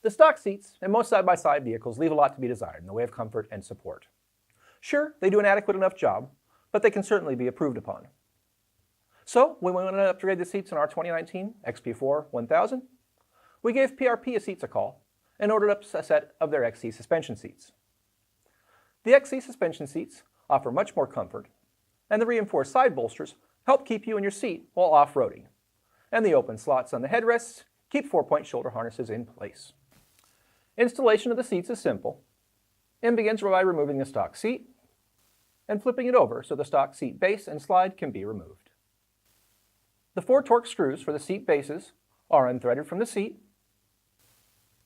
The stock seats in most side-by-side vehicles leave a lot to be desired in the way of comfort and support. Sure, they do an adequate enough job, but they can certainly be improved upon. So, when we wanted to upgrade the seats in our 2019 XP4 1000, we gave PRP Seats a call and ordered up a set of their XC suspension seats. The XC suspension seats offer much more comfort, and the reinforced side bolsters help keep you in your seat while off-roading, and the open slots on the headrests keep 4-point shoulder harnesses in place. Installation of the seats is simple and begins by removing the stock seat and flipping it over so the stock seat base and slide can be removed. The 4 Torx screws for the seat bases are unthreaded from the seat,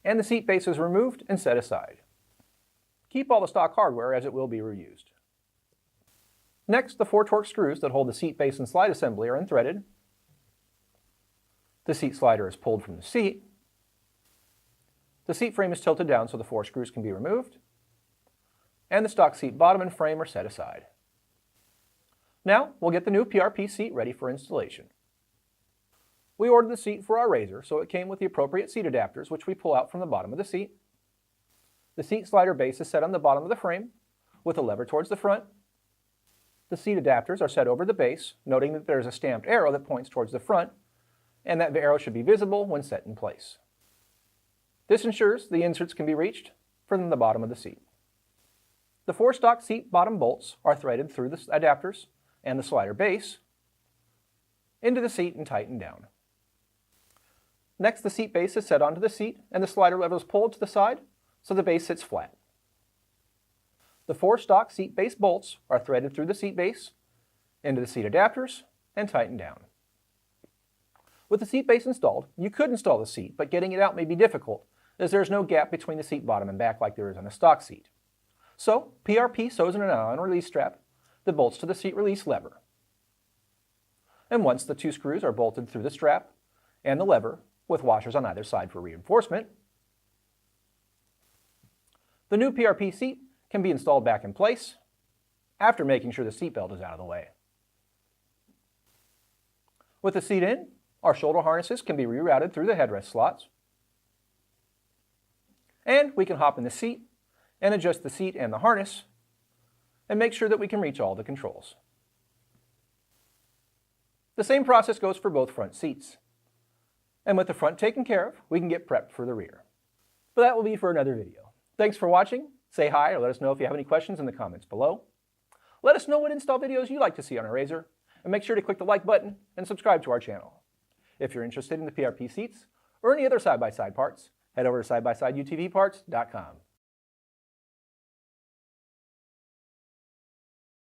and the seat base is removed and set aside. Keep all the stock hardware as it will be reused. Next, the 4 Torx screws that hold the seat base and slide assembly are unthreaded. The seat slider is pulled from the seat. The seat frame is tilted down so the 4 screws can be removed, and the stock seat bottom and frame are set aside. Now, we'll get the new PRP seat ready for installation. We ordered the seat for our RZR, so it came with the appropriate seat adapters, which we pull out from the bottom of the seat. The seat slider base is set on the bottom of the frame, with a lever towards the front. The seat adapters are set over the base, noting that there is a stamped arrow that points towards the front, and that the arrow should be visible when set in place. This ensures the inserts can be reached from the bottom of the seat. The 4 stock seat bottom bolts are threaded through the adapters and the slider base into the seat and tightened down. Next, the seat base is set onto the seat and the slider lever is pulled to the side so the base sits flat. The 4 stock seat base bolts are threaded through the seat base into the seat adapters and tightened down. With the seat base installed, you could install the seat, but getting it out may be difficult, as there is no gap between the seat bottom and back like there is on a stock seat. So, PRP sews in an on-release strap that bolts to the seat release lever. And once the 2 screws are bolted through the strap and the lever, with washers on either side for reinforcement, the new PRP seat can be installed back in place after making sure the seat belt is out of the way. With the seat in, our shoulder harnesses can be rerouted through the headrest slots, and we can hop in the seat and adjust the seat and the harness and make sure that we can reach all the controls. The same process goes for both front seats. And with the front taken care of, we can get prepped for the rear. But that will be for another video. Thanks for watching. Say hi or let us know if you have any questions in the comments below. Let us know what install videos you'd like to see on our RZR, and make sure to click the like button and subscribe to our channel. If you're interested in the PRP seats or any other side-by-side parts, head over to sidebyside UTVparts.com.